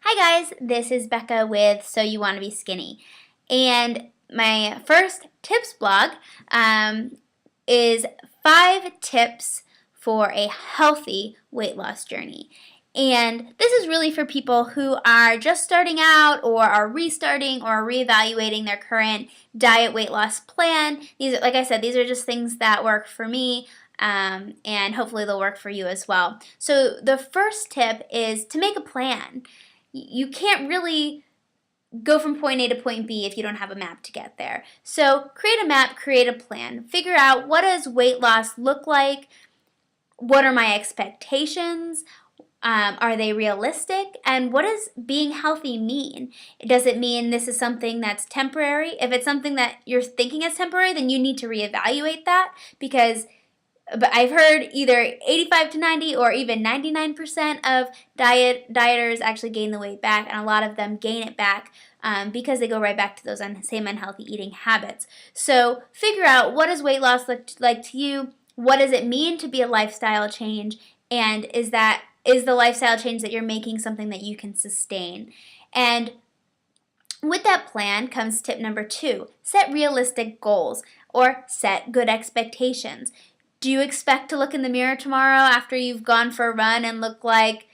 Hi guys, this is Becca with So You Want to Be Skinny. And my first tips blog is 5 tips for a healthy weight loss journey. And this is really for people who are just starting out or are restarting or reevaluating their current diet weight loss plan. These are, like I said, these are just things that work for me. And hopefully they'll work for you as well. So the first tip is to make a plan. You can't really go from point A to point B if you don't have a map to get there. So create a map, create a plan. Figure out, what does weight loss look like? What are my expectations? Are they realistic? And what does being healthy mean? Does it mean this is something that's temporary? If it's something that you're thinking is temporary, then you need to reevaluate that, but I've heard either 85 to 90 or even 99% of dieters actually gain the weight back, and a lot of them gain it back because they go right back to those same unhealthy eating habits. So figure out, what does weight loss look like to you? What does it mean to be a lifestyle change? And is the lifestyle change that you're making something that you can sustain? And with that plan comes tip number 2, set realistic goals or set good expectations. Do you expect to look in the mirror tomorrow after you've gone for a run and look like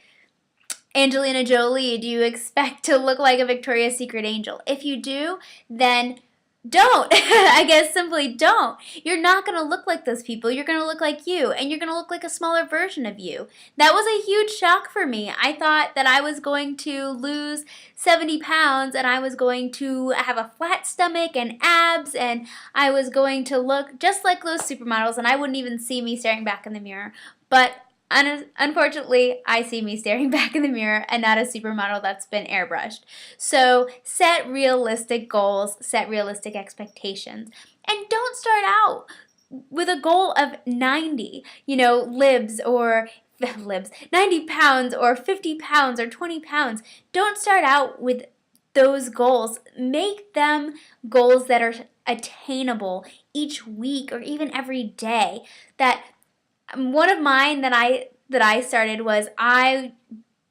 Angelina Jolie? Do you expect to look like a Victoria's Secret angel? If you do, then don't. I guess simply don't. You're not going to look like those people. You're going to look like you, and you're going to look like a smaller version of you. That was a huge shock for me. I thought that I was going to lose 70 pounds, and I was going to have a flat stomach and abs, and I was going to look just like those supermodels, and I wouldn't even see me staring back in the mirror. But unfortunately, I see me staring back in the mirror and not a supermodel that's been airbrushed. So set realistic goals, set realistic expectations, and don't start out with a goal of 90, libs or libs, 90 pounds or 50 pounds or 20 pounds. Don't start out with those goals. Make them goals that are attainable each week or even every day. One of mine that I started was, I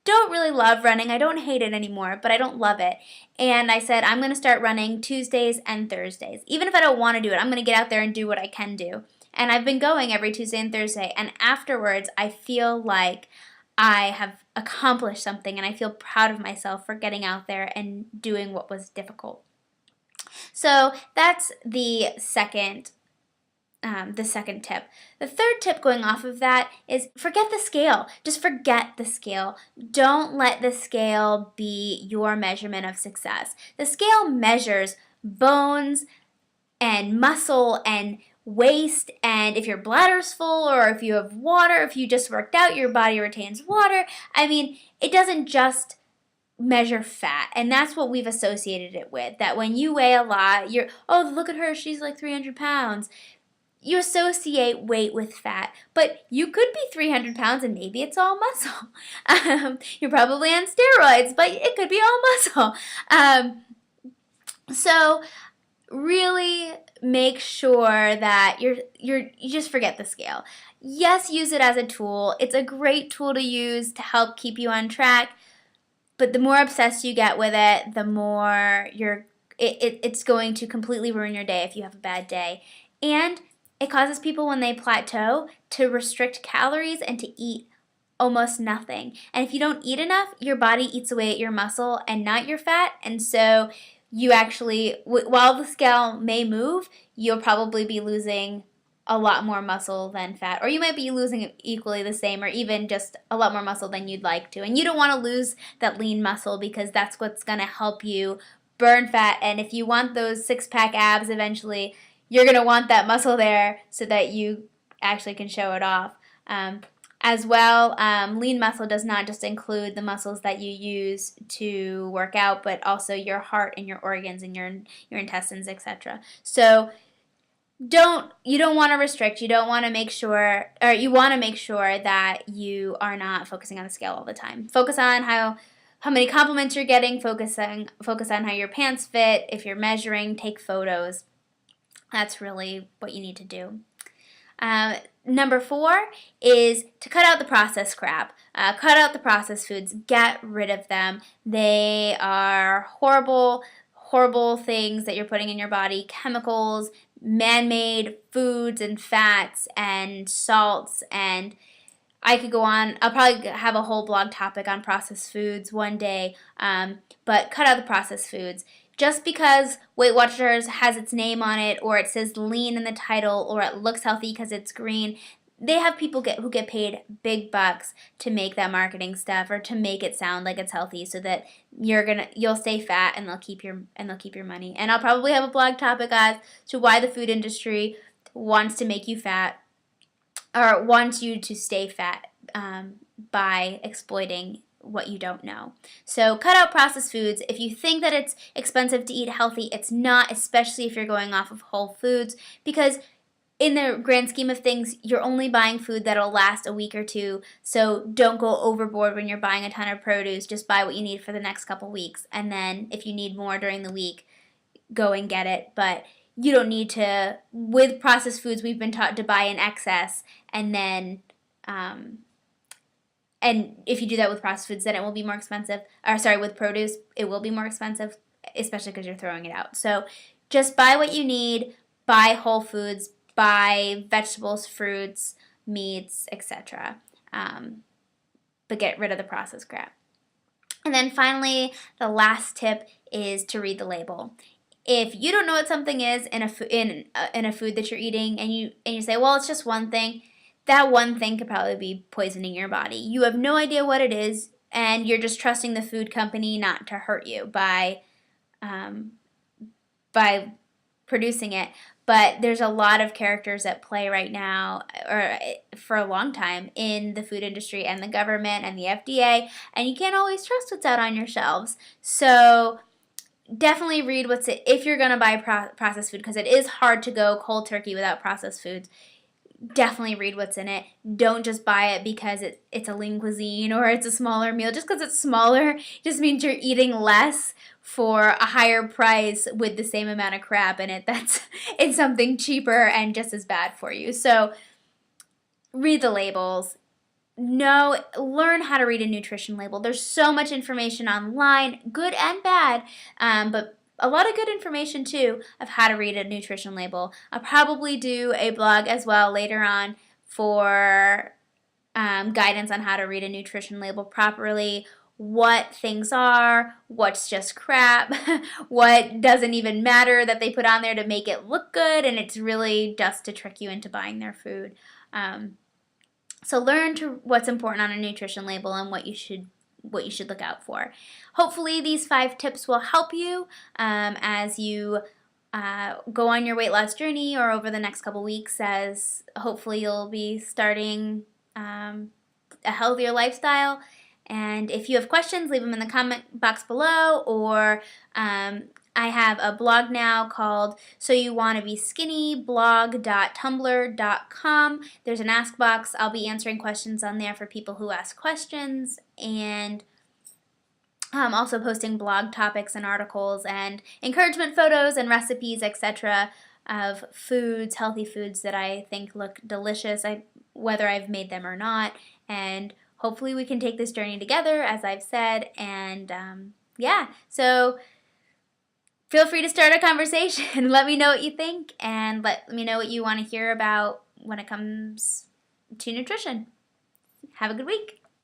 don't really love running. I don't hate it anymore, but I don't love it. And I said, I'm going to start running Tuesdays and Thursdays. Even if I don't want to do it, I'm going to get out there and do what I can do. And I've been going every Tuesday and Thursday. And afterwards, I feel like I have accomplished something, and I feel proud of myself for getting out there and doing what was difficult. So that's the second tip. The third tip going off of that is, forget the scale. Just forget the scale. Don't let the scale be your measurement of success. The scale measures bones and muscle and waist, and if your bladder's full, or if you have water, if you just worked out, your body retains water. I mean, it doesn't just measure fat, and that's what we've associated it with, that when you weigh a lot, oh, look at her, she's like 300 pounds. You associate weight with fat, but you could be 300 pounds and maybe it's all muscle. You're probably on steroids, but it could be all muscle. So really make sure that you just forget the scale. Yes, use it as a tool. It's a great tool to use to help keep you on track, but the more obsessed you get with it, the more it's going to completely ruin your day if you have a bad day. And it causes people, when they plateau, to restrict calories and to eat almost nothing. And if you don't eat enough, your body eats away at your muscle and not your fat. And so you actually, while the scale may move, you'll probably be losing a lot more muscle than fat. Or you might be losing equally the same, or even just a lot more muscle than you'd like to. And you don't want to lose that lean muscle, because that's what's going to help you burn fat. And if you want those six-pack abs eventually, you're going to want that muscle there so that you actually can show it off. As well, lean muscle does not just include the muscles that you use to work out, but also your heart and your organs and your intestines, etc. So you don't want to restrict. You don't want to make sure, or you want to make sure that you are not focusing on the scale all the time. Focus on how many compliments you're getting. Focus on how your pants fit. If you're measuring, take photos. That's really what you need to do. Number 4 is to cut out the processed crap. Cut out the processed foods. Get rid of them. They are horrible, horrible things that you're putting in your body. Chemicals, man-made foods and fats and salts, and I could go on. I'll probably have a whole blog topic on processed foods one day, but cut out the processed foods. Just because Weight Watchers has its name on it, or it says lean in the title, or it looks healthy because it's green, they have people who get paid big bucks to make that marketing stuff, or to make it sound like it's healthy, so that you'll stay fat and they'll keep your money. And I'll probably have a blog topic as to why the food industry wants to make you fat, or wants you to stay fat by exploiting what you don't know. So cut out processed foods. If you think that it's expensive to eat healthy, it's not, especially if you're going off of whole foods, because in the grand scheme of things, you're only buying food that'll last a week or two. So don't go overboard when you're buying a ton of produce. Just buy what you need for the next couple weeks, and then if you need more during the week, go and get it. But you don't need to. With processed foods, we've been taught to buy in excess, and then and if you do that with processed foods, then it will be more expensive. Or sorry, with produce, it will be more expensive, especially because you're throwing it out. So just buy what you need, buy whole foods, buy vegetables, fruits, meats, etc. But get rid of the processed crap. And then finally, the last tip is to read the label. If you don't know what something is in a food that you're eating, and you say, well, it's just one thing, that one thing could probably be poisoning your body. You have no idea what it is, and you're just trusting the food company not to hurt you by producing it. But there's a lot of characters at play right now, or for a long time, in the food industry and the government and the FDA, and you can't always trust what's out on your shelves. So definitely read if you're going to buy processed food, because it is hard to go cold turkey without processed foods. Definitely read what's in it. Don't just buy it because it's a lean cuisine or it's a smaller meal. Just because it's smaller just means you're eating less for a higher price with the same amount of crap in it. It's something cheaper and just as bad for you. So read the labels. Learn how to read a nutrition label. There's so much information online, good and bad, but a lot of good information too of how to read a nutrition label. I'll probably do a blog as well later on for guidance on how to read a nutrition label properly, what things are, what's just crap, what doesn't even matter that they put on there to make it look good, and it's really just to trick you into buying their food. So learn what's important on a nutrition label and what you should look out for. Hopefully these 5 tips will help you as you go on your weight loss journey, or over the next couple weeks, as hopefully you'll be starting a healthier lifestyle. And if you have questions, leave them in the comment box below, or I have a blog now called So You Want to Be Skinny, blog.tumblr.com. There's an ask box. I'll be answering questions on there for people who ask questions, and I'm also posting blog topics and articles and encouragement photos and recipes, etc. of foods, healthy foods that I think look delicious, whether I've made them or not. And hopefully we can take this journey together, as I've said. And so feel free to start a conversation. Let me know what you think, and let me know what you want to hear about when it comes to nutrition. Have a good week.